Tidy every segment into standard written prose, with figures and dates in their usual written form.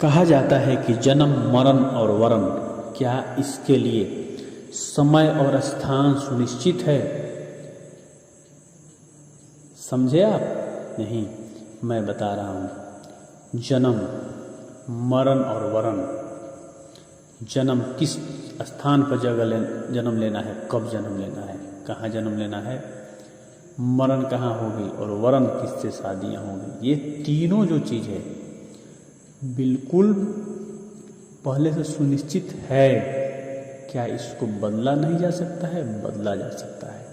कहा जाता है कि जन्म मरण और वरण, क्या इसके लिए समय और स्थान सुनिश्चित है? समझे आप? नहीं, मैं बता रहा हूँ। जन्म मरण और वरण, जन्म किस स्थान पर जन्म लेना है, कब जन्म लेना है, कहाँ जन्म लेना है, मरण कहाँ होगी और वरण किससे शादियाँ होंगी, ये तीनों जो चीज़ है बिल्कुल पहले से सुनिश्चित है। क्या इसको बदला नहीं जा सकता है? बदला जा सकता है।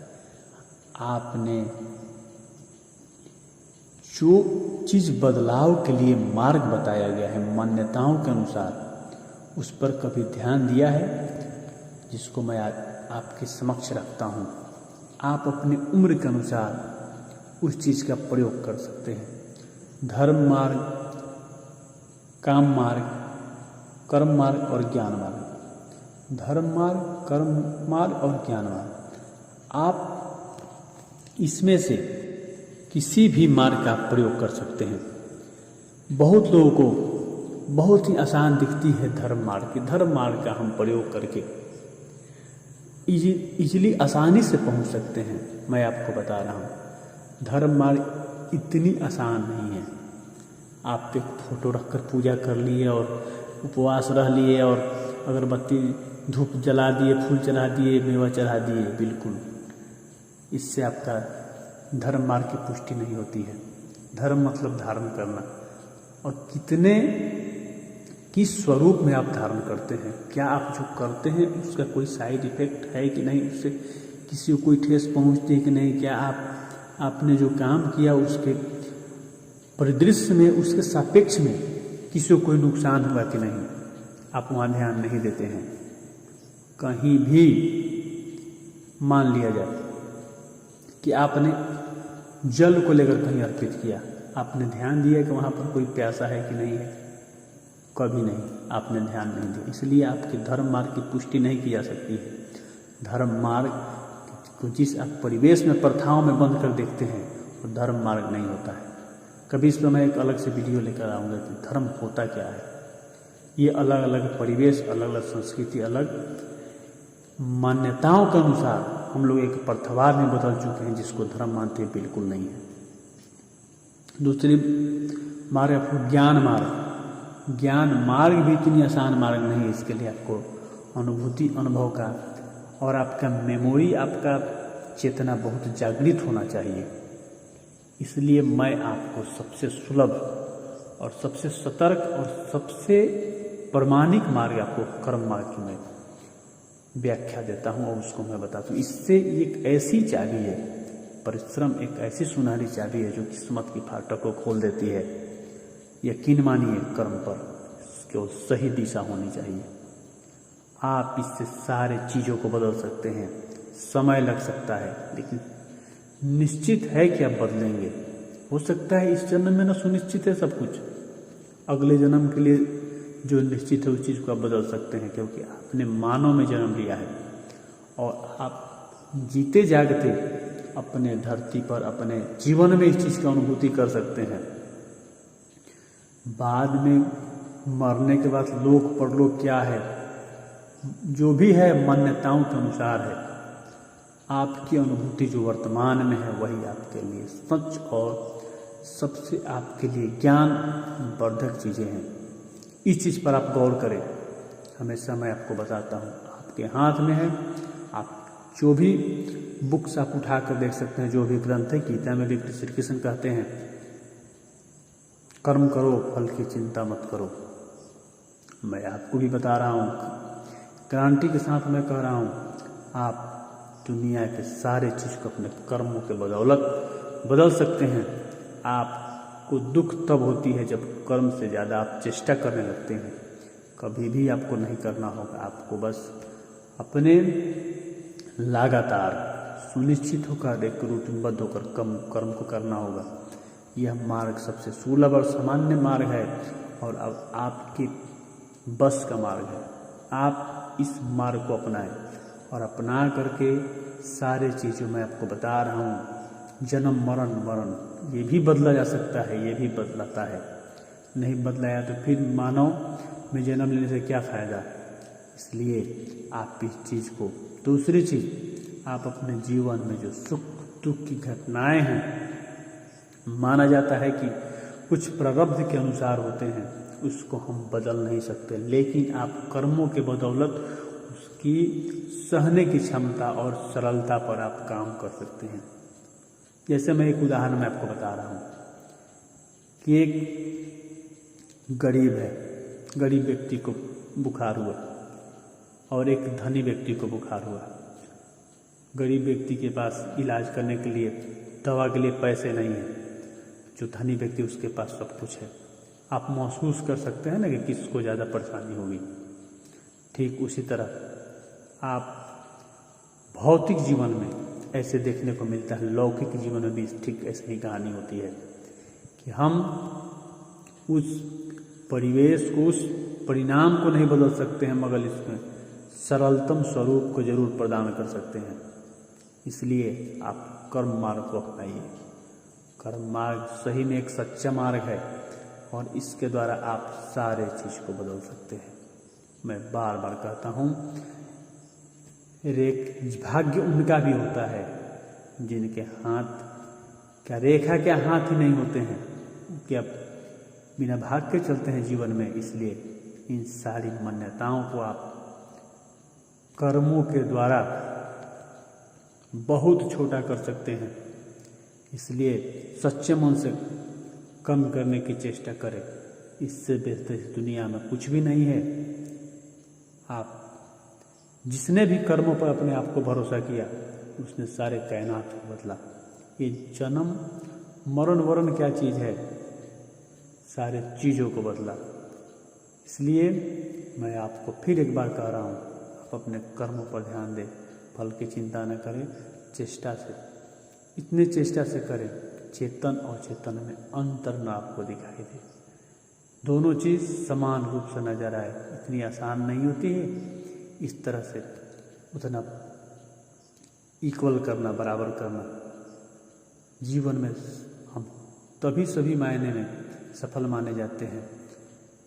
आपने जो चीज़ बदलाव के लिए मार्ग बताया गया है मान्यताओं के अनुसार, उस पर कभी ध्यान दिया है? जिसको मैं आपके समक्ष रखता हूँ। आप अपनी उम्र के अनुसार उस चीज़ का प्रयोग कर सकते हैं। धर्म मार्ग, काम मार्ग, कर्म मार्ग और ज्ञान मार्ग। धर्म मार्ग, कर्म मार्ग और ज्ञान मार्ग, आप इसमें से किसी भी मार्ग का प्रयोग कर सकते हैं। बहुत लोगों को बहुत ही आसान दिखती है धर्म मार्ग की। धर्म मार्ग का हम प्रयोग करके इजीली आसानी से पहुंच सकते हैं। मैं आपको बता रहा हूँ, धर्म मार्ग इतनी आसान नहीं है। आप एक फोटो रखकर पूजा कर लिए और उपवास रह लिए और अगरबत्ती धूप जला दिए, फूल चढ़ा दिए, मेवा चढ़ा दिए, बिल्कुल इससे आपका धर्म मार्ग की पुष्टि नहीं होती है। धर्म मतलब धारण करना, और किस स्वरूप में आप धारण करते हैं, क्या आप जो करते हैं उसका कोई साइड इफेक्ट है कि नहीं, उससे किसी को कोई ठेस पहुंचती है कि नहीं, क्या आपने जो काम किया उसके परिदृश्य में, उसके सापेक्ष में किसी को कोई नुकसान हुआ कि नहीं, आप वहाँ ध्यान नहीं देते हैं। कहीं भी मान लिया जाए कि आपने जल को लेकर कहीं अर्पित किया, आपने ध्यान दिया कि वहाँ पर कोई प्यासा है कि नहीं है? कभी नहीं, आपने ध्यान नहीं दिया। इसलिए आपके धर्म मार्ग की पुष्टि नहीं की जा सकती है। धर्म मार्ग को जिस आप परिवेश में, प्रथाओं में बंद कर देखते हैं, वो धर्म मार्ग नहीं होता है। कभी इस पर मैं एक अलग से वीडियो लेकर आऊँगा कि धर्म होता क्या है। ये अलग अलग परिवेश, अलग अलग संस्कृति, अलग मान्यताओं के अनुसार हम लोग एक प्रथावाद में बदल चुके हैं, जिसको धर्म मानते बिल्कुल नहीं है। दूसरी मार्ग आपको ज्ञान मार्ग। ज्ञान मार्ग भी इतनी आसान मार्ग नहीं है। इसके लिए आपको अनुभूति, अनुभव का और आपका मेमोरी, आपका चेतना बहुत जागृत होना चाहिए। इसलिए मैं आपको सबसे सुलभ और सबसे सतर्क और सबसे प्रामाणिक मार्ग, आपको कर्म मार्ग की मैं व्याख्या देता हूँ और उसको मैं बताता हूँ। इससे एक ऐसी चाबी है, परिश्रम एक ऐसी सुनहरी चाबी है जो किस्मत की फाटक को खोल देती है। यकीन मानिए कर्म पर, इसको सही दिशा होनी चाहिए। आप इससे सारे चीज़ों को बदल सकते हैं। समय लग सकता है, लेकिन निश्चित है कि आप बदलेंगे। हो सकता है इस जन्म में ना सुनिश्चित है सब कुछ, अगले जन्म के लिए जो निश्चित है उस चीज़ को आप बदल सकते हैं, क्योंकि आपने मानव में जन्म लिया है और आप जीते जागते अपने धरती पर, अपने जीवन में इस चीज़ की अनुभूति कर सकते हैं। बाद में मरने के बाद लोक परलोक क्या है, जो भी है मान्यताओं के अनुसार है। आपकी अनुभूति जो वर्तमान में है वही आपके लिए सच और सबसे आपके लिए ज्ञान वर्धक चीज़ें हैं। इस चीज़ पर आप गौर करें। हमेशा मैं आपको बताता हूँ, आपके हाथ में है। आप जो भी बुक्स आप उठा कर देख सकते हैं, जो भी ग्रंथ है। गीता में भी श्री कृष्ण कहते हैं, कर्म करो, फल की चिंता मत करो। मैं आपको भी बता रहा हूँ, गारंटी के साथ मैं कह रहा हूँ, आप दुनिया के सारे चीज़ को अपने कर्मों के बदौलत बदल सकते हैं। आपको दुख तब होती है जब कर्म से ज़्यादा आप चेष्टा करने लगते हैं। कभी भी आपको नहीं करना होगा। आपको बस अपने लगातार सुनिश्चित होकर, एक रूटीनबद्ध होकर कर्म को करना होगा। यह मार्ग सबसे सुलभ और सामान्य मार्ग है और अब आपके बस का मार्ग है। आप इस मार्ग को अपनाएं और अपना करके सारे चीज़ों मैं आपको बता रहा हूँ, जन्म मरण वरण ये भी बदला जा सकता है, ये भी बदलाता है। नहीं बदलाया तो फिर मानव में जन्म लेने से क्या फ़ायदा। इसलिए आप इस चीज़ को, दूसरी चीज़, आप अपने जीवन में जो सुख दुख की घटनाएं हैं, माना जाता है कि कुछ प्रारब्ध के अनुसार होते हैं, उसको हम बदल नहीं सकते, लेकिन आप कर्मों के बदौलत उसकी सहने की क्षमता और सरलता पर आप काम कर सकते हैं। जैसे मैं एक उदाहरण मैं आपको बता रहा हूँ कि एक गरीब है, गरीब व्यक्ति को बुखार हुआ और एक धनी व्यक्ति को बुखार हुआ। गरीब व्यक्ति के पास इलाज करने के लिए, दवा के लिए पैसे नहीं है, जो धनी व्यक्ति उसके पास सब कुछ है। आप महसूस कर सकते हैं ना कि किसको ज़्यादा परेशानी होगी। ठीक उसी तरह आप भौतिक जीवन में ऐसे देखने को मिलता है, लौकिक जीवन में भी ठीक ऐसी ही कहानी होती है कि हम उस परिवेश को, उस परिणाम को नहीं बदल सकते हैं, मगर इसमें सरलतम स्वरूप को जरूर प्रदान कर सकते हैं। इसलिए आप कर्म मार्ग को अपनाइए। कर्म मार्ग सही में एक सच्चा मार्ग है और इसके द्वारा आप सारे चीज़ को बदल सकते हैं। मैं बार बार कहता हूँ, भाग्य उनका भी होता है जिनके हाथ, क्या रेखा क्या हाथ ही नहीं होते हैं, क्या बिना भाग के चलते हैं जीवन में। इसलिए इन सारी मान्यताओं को आप कर्मों के द्वारा बहुत छोटा कर सकते हैं। इसलिए सच्चे मन से कम करने की चेष्टा करें। इससे बेहतर इस दुनिया में कुछ भी नहीं है। आप जिसने भी कर्मों पर अपने आप को भरोसा किया, उसने सारे कायनात को बदला। ये जन्म मरण वरण क्या चीज़ है, सारे चीज़ों को बदला। इसलिए मैं आपको फिर एक बार कह रहा हूँ, आप अपने कर्मों पर ध्यान दें, फल की चिंता न करें, चेष्टा से, इतनी चेष्टा से करें चेतन और चेतन में अंतर न आपको दिखाई दे, दोनों चीज़ समान रूप से नजर आए। इतनी आसान नहीं होती है इस तरह से उतना इक्वल करना, बराबर करना। जीवन में हम तभी सभी मायने में सफल माने जाते हैं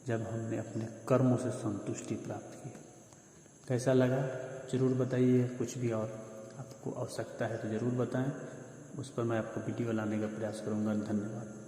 जब हमने अपने कर्मों से संतुष्टि प्राप्त की। कैसा लगा ज़रूर बताइए। कुछ भी और आपको आवश्यकता है तो ज़रूर बताएं, उस पर मैं आपको वीडियो लाने का प्रयास करूँगा। धन्यवाद।